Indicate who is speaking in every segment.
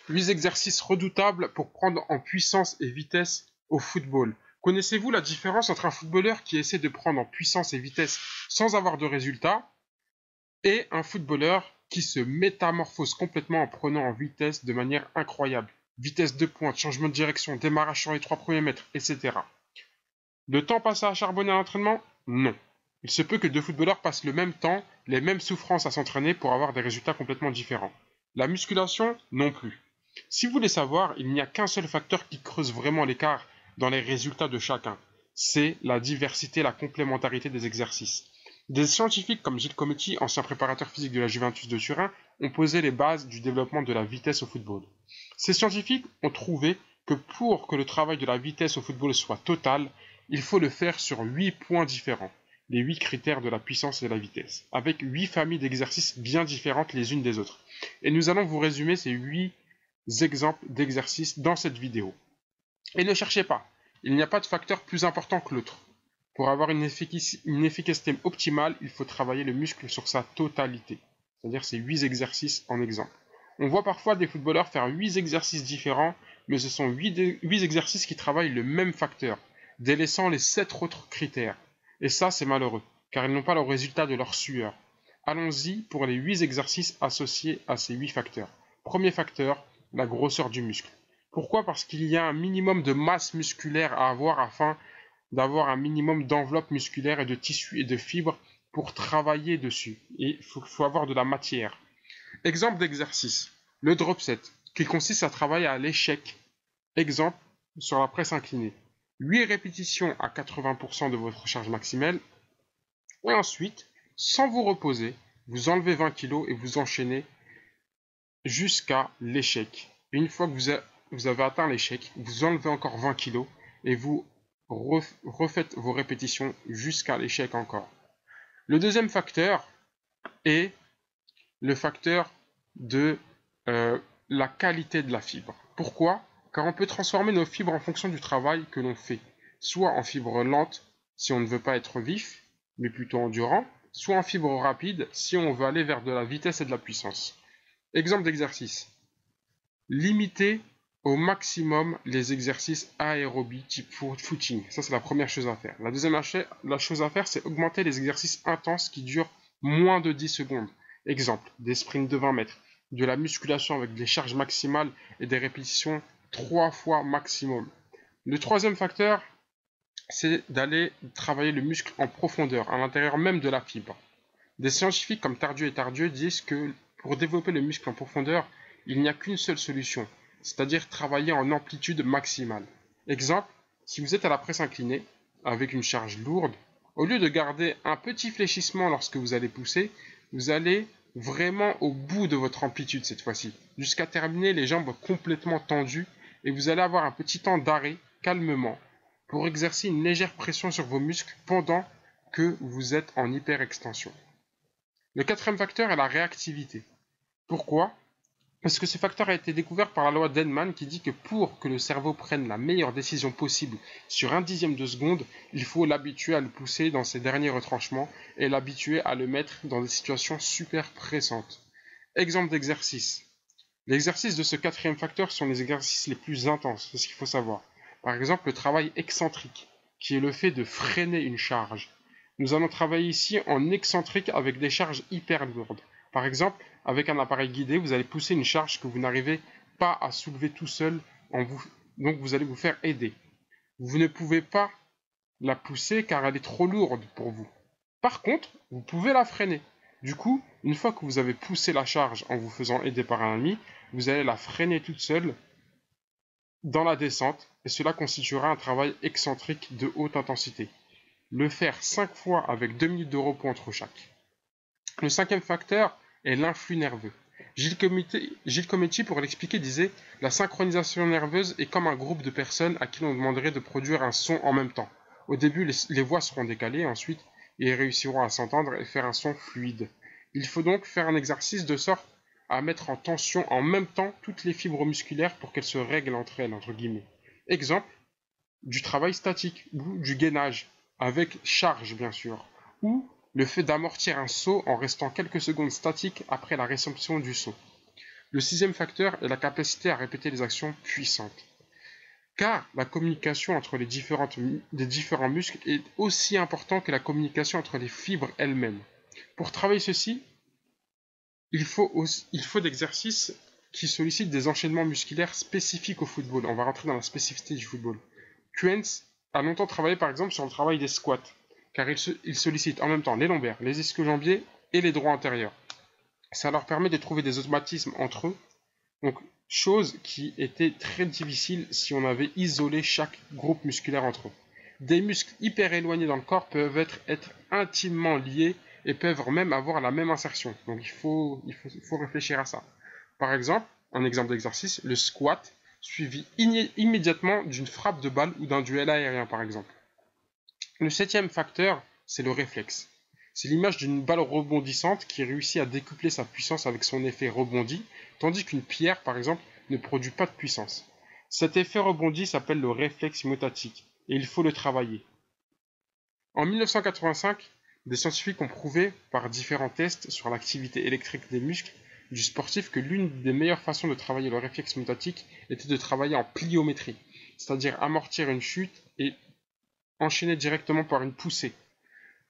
Speaker 1: 8 exercices redoutables pour prendre en puissance et vitesse au football. Connaissez-vous la différence entre un footballeur qui essaie de prendre en puissance et vitesse sans avoir de résultat et un footballeur qui se métamorphose complètement en prenant en vitesse de manière incroyable? Vitesse de pointe, changement de direction, démarrage sur les 3 premiers mètres, etc. Le temps passé à charbonner à l'entraînement? Non. Il se peut que deux footballeurs passent le même temps, les mêmes souffrances à s'entraîner pour avoir des résultats complètement différents. La musculation? Non plus. Si vous voulez savoir, il n'y a qu'un seul facteur qui creuse vraiment l'écart dans les résultats de chacun. C'est la diversité, la complémentarité des exercices. Des scientifiques comme Gilles Cometti, ancien préparateur physique de la Juventus de Turin, ont posé les bases du développement de la vitesse au football. Ces scientifiques ont trouvé que pour que le travail de la vitesse au football soit total, il faut le faire sur 8 points différents, les 8 critères de la puissance et de la vitesse, avec 8 familles d'exercices bien différentes les unes des autres. Et nous allons vous résumer ces 8 exemples d'exercices dans cette vidéo. Et ne cherchez pas, il n'y a pas de facteur plus important que l'autre. Pour avoir une efficacité optimale, il faut travailler le muscle sur sa totalité, c'est-à-dire ces 8 exercices en exemple. On voit parfois des footballeurs faire 8 exercices différents, mais ce sont 8 exercices qui travaillent le même facteur, délaissant les 7 autres critères. Et ça, c'est malheureux, car ils n'ont pas le résultat de leur sueur. Allons-y pour les 8 exercices associés à ces 8 facteurs. Premier facteur, la grosseur du muscle. Pourquoi? Parce qu'il y a un minimum de masse musculaire à avoir afin d'avoir un minimum d'enveloppe musculaire et de tissu et de fibres pour travailler dessus. Et il faut avoir de la matière. Exemple d'exercice, le drop set, qui consiste à travailler à l'échec. Exemple, sur la presse inclinée. 8 répétitions à 80% de votre charge maximale. Et ensuite, sans vous reposer, vous enlevez 20 kg et vous enchaînez jusqu'à l'échec. Une fois que vous avez atteint l'échec, vous enlevez encore 20 kg et vous refaites vos répétitions jusqu'à l'échec encore. Le deuxième facteur est le facteur de la qualité de la fibre. Pourquoi? Car on peut transformer nos fibres en fonction du travail que l'on fait, soit en fibre lente si on ne veut pas être vif, mais plutôt endurant, soit en fibre rapide si on veut aller vers de la vitesse et de la puissance. Exemple d'exercice. Limiter au maximum les exercices aérobie type footing. Ça, c'est la première chose à faire. La deuxième chose à faire, c'est augmenter les exercices intenses qui durent moins de 10 secondes. Exemple, des sprints de 20 mètres, de la musculation avec des charges maximales et des répétitions 3 fois maximum. Le troisième facteur, c'est d'aller travailler le muscle en profondeur, à l'intérieur même de la fibre. Des scientifiques comme Tardieu et Tardieu disent que pour développer le muscle en profondeur, il n'y a qu'une seule solution, c'est-à-dire travailler en amplitude maximale. Exemple, si vous êtes à la presse inclinée, avec une charge lourde, au lieu de garder un petit fléchissement lorsque vous allez pousser, vous allez vraiment au bout de votre amplitude cette fois-ci, jusqu'à terminer les jambes complètement tendues, et vous allez avoir un petit temps d'arrêt, calmement, pour exercer une légère pression sur vos muscles pendant que vous êtes en hyperextension. Le quatrième facteur est la réactivité. Pourquoi? Parce que ce facteur a été découvert par la loi d'Eddman qui dit que pour que le cerveau prenne la meilleure décision possible sur 1/10 de seconde, il faut l'habituer à le pousser dans ses derniers retranchements et l'habituer à le mettre dans des situations super pressantes. Exemple d'exercice. Les exercices de ce quatrième facteur sont les exercices les plus intenses, c'est ce qu'il faut savoir. Par exemple, le travail excentrique, qui est le fait de freiner une charge. Nous allons travailler ici en excentrique avec des charges hyper lourdes. Par exemple, avec un appareil guidé, vous allez pousser une charge que vous n'arrivez pas à soulever tout seul, donc vous allez vous faire aider. Vous ne pouvez pas la pousser car elle est trop lourde pour vous. Par contre, vous pouvez la freiner. Du coup, une fois que vous avez poussé la charge en vous faisant aider par un ami, vous allez la freiner toute seule dans la descente et cela constituera un travail excentrique de haute intensité. Le faire 5 fois avec 2 minutes de repos entre chaque. Le cinquième facteur est l'influx nerveux. Gilles Cometti, pour l'expliquer, disait « La synchronisation nerveuse est comme un groupe de personnes à qui l'on demanderait de produire un son en même temps. Au début, les voix seront décalées, ensuite, ils réussiront à s'entendre et faire un son fluide. Il faut donc faire un exercice de sorte à mettre en tension en même temps toutes les fibres musculaires pour qu'elles se règlent entre elles, entre guillemets. Exemple, du travail statique ou du gainage, avec charge bien sûr, ou le fait d'amortir un saut en restant quelques secondes statique après la réception du saut. Le sixième facteur est la capacité à répéter les actions puissantes. Car la communication entre les différents muscles est aussi importante que la communication entre les fibres elles-mêmes. Pour travailler ceci, il faut d'exercices qui sollicitent des enchaînements musculaires spécifiques au football. On va rentrer dans la spécificité du football. Kuentz a longtemps travaillé par exemple sur le travail des squats, car il sollicite en même temps les lombaires, les ischio-jambiers et les droits antérieurs. Ça leur permet de trouver des automatismes entre eux, donc chose qui était très difficile si on avait isolé chaque groupe musculaire entre eux. Des muscles hyper éloignés dans le corps peuvent être intimement liés et peuvent même avoir la même insertion. Donc il faut réfléchir à ça. Par exemple, un exemple d'exercice, le squat, suivi immédiatement d'une frappe de balle ou d'un duel aérien par exemple. Le septième facteur, c'est le réflexe. C'est l'image d'une balle rebondissante qui réussit à décupler sa puissance avec son effet rebondi, tandis qu'une pierre, par exemple, ne produit pas de puissance. Cet effet rebondi s'appelle le réflexe myotatique, et il faut le travailler. En 1985, des scientifiques ont prouvé, par différents tests sur l'activité électrique des muscles du sportif, que l'une des meilleures façons de travailler le réflexe myotatique était de travailler en pliométrie, c'est-à-dire amortir une chute et enchaîner directement par une poussée.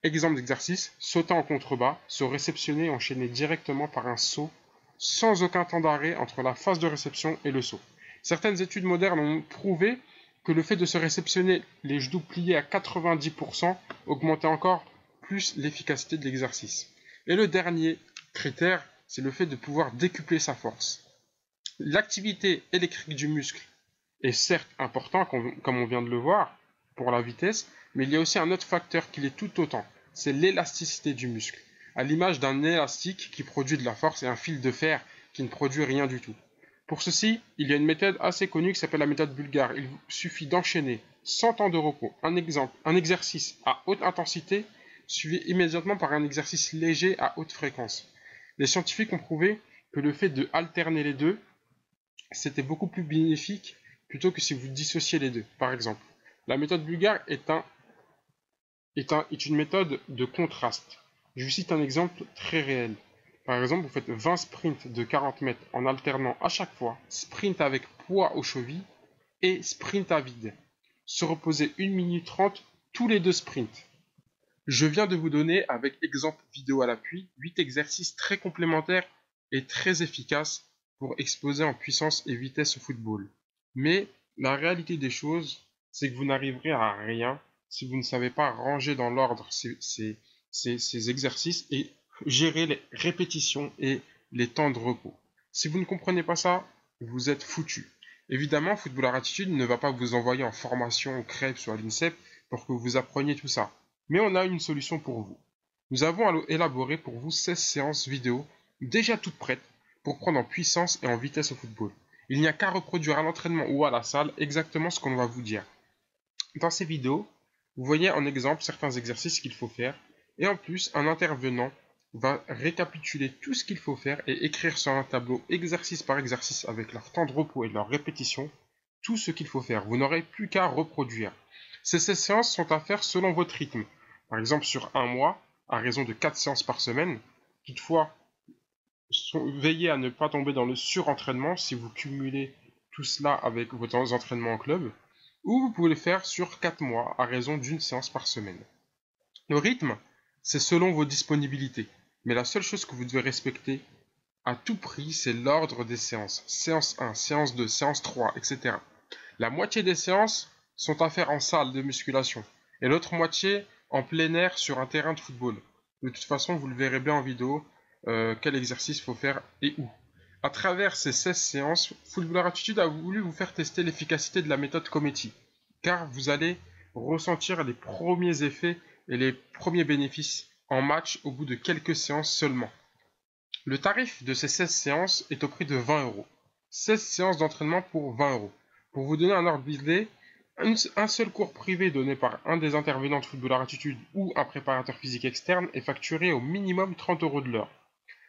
Speaker 1: Exemple d'exercice, sauter en contrebas, se réceptionner et enchaîner directement par un saut sans aucun temps d'arrêt entre la phase de réception et le saut. Certaines études modernes ont prouvé que le fait de se réceptionner les genoux pliés à 90% augmentait encore plus l'efficacité de l'exercice. Et le dernier critère, c'est le fait de pouvoir décupler sa force. L'activité électrique du muscle est certes importante, comme on vient de le voir, pour la vitesse, mais il y a aussi un autre facteur qui l'est tout autant, c'est l'élasticité du muscle, à l'image d'un élastique qui produit de la force et un fil de fer qui ne produit rien du tout. Pour ceci, il y a une méthode assez connue qui s'appelle la méthode bulgare. Il suffit d'enchaîner 100 temps de repos, un exercice à haute intensité, suivi immédiatement par un exercice léger à haute fréquence. Les scientifiques ont prouvé que le fait de alterner les deux, c'était beaucoup plus bénéfique plutôt que si vous dissociez les deux. Par exemple, la méthode bulgare est une méthode de contraste. Je vous cite un exemple très réel. Par exemple, vous faites 20 sprints de 40 mètres en alternant à chaque fois sprint avec poids aux chevilles et sprint à vide. Se reposer 1 minute 30 tous les deux sprints. Je viens de vous donner, avec exemple vidéo à l'appui, 8 exercices très complémentaires et très efficaces pour exploser en puissance et vitesse au football. Mais la réalité des choses, c'est que vous n'arriverez à rien si vous ne savez pas ranger dans l'ordre ces exercices et gérer les répétitions et les temps de repos. Si vous ne comprenez pas ça, vous êtes foutu. Évidemment, Footballeur Attitude ne va pas vous envoyer en formation au CREPS ou à l'INSEP pour que vous appreniez tout ça. Mais on a une solution pour vous. Nous avons élaboré pour vous 16 séances vidéo déjà toutes prêtes pour prendre en puissance et en vitesse au football. Il n'y a qu'à reproduire à l'entraînement ou à la salle exactement ce qu'on va vous dire. Dans ces vidéos, vous voyez en exemple certains exercices qu'il faut faire et en plus un intervenant va récapituler tout ce qu'il faut faire et écrire sur un tableau exercice par exercice avec leur temps de repos et leur répétition tout ce qu'il faut faire. Vous n'aurez plus qu'à reproduire. Ces séances sont à faire selon votre rythme. Par exemple sur un mois, à raison de 4 séances par semaine. Toutefois, veillez à ne pas tomber dans le surentraînement si vous cumulez tout cela avec vos entraînements en club. Ou vous pouvez le faire sur 4 mois à raison d'une séance par semaine. Le rythme, c'est selon vos disponibilités. Mais la seule chose que vous devez respecter à tout prix, c'est l'ordre des séances. Séance 1, séance 2, séance 3, etc. La moitié des séances sont à faire en salle de musculation et l'autre moitié en plein air sur un terrain de football. De toute façon, vous le verrez bien en vidéo, quel exercice il faut faire et où. À travers ces 16 séances, Footballeur Attitude a voulu vous faire tester l'efficacité de la méthode Cometti, car vous allez ressentir les premiers effets et les premiers bénéfices en match au bout de quelques séances seulement. Le tarif de ces 16 séances est au prix de 20 €. 16 séances d'entraînement pour 20 €. Pour vous donner un ordre d'idée, un seul cours privé donné par un des intervenants de Footballeur Attitude ou un préparateur physique externe est facturé au minimum 30 € de l'heure.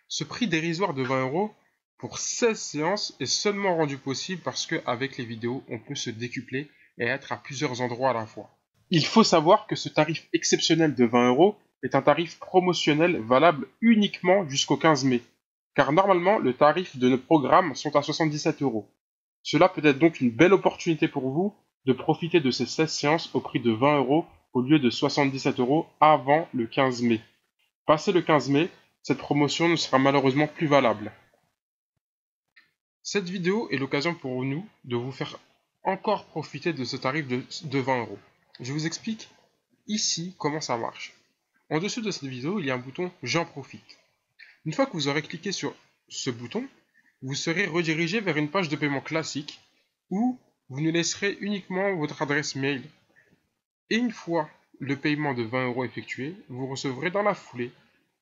Speaker 1: Ce prix dérisoire de 20 € pour 16 séances est seulement rendu possible parce qu'avec les vidéos, on peut se décupler et être à plusieurs endroits à la fois. Il faut savoir que ce tarif exceptionnel de 20 € est un tarif promotionnel valable uniquement jusqu'au 15 mai, car normalement, le tarif de nos programmes sont à 77 euros. Cela peut être donc une belle opportunité pour vous de profiter de ces 16 séances au prix de 20 euros au lieu de 77 euros avant le 15 mai. Passé le 15 mai, cette promotion ne sera malheureusement plus valable. Cette vidéo est l'occasion pour nous de vous faire encore profiter de ce tarif de 20 euros. Je vous explique ici comment ça marche. En dessous de cette vidéo, il y a un bouton « J'en profite ». Une fois que vous aurez cliqué sur ce bouton, vous serez redirigé vers une page de paiement classique où vous nous laisserez uniquement votre adresse mail. Et une fois le paiement de 20 euros effectué, vous recevrez dans la foulée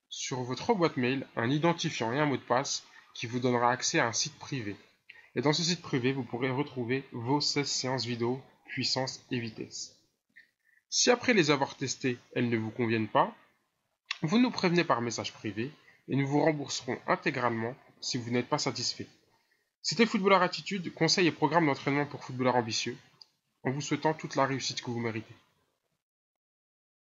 Speaker 1: sur votre boîte mail un identifiant et un mot de passe qui vous donnera accès à un site privé. Et dans ce site privé, vous pourrez retrouver vos 16 séances vidéo, puissance et vitesse. Si après les avoir testées, elles ne vous conviennent pas, vous nous prévenez par message privé et nous vous rembourserons intégralement si vous n'êtes pas satisfait. C'était Footballeur Attitude, conseils et programmes d'entraînement pour footballeurs ambitieux, en vous souhaitant toute la réussite que vous méritez.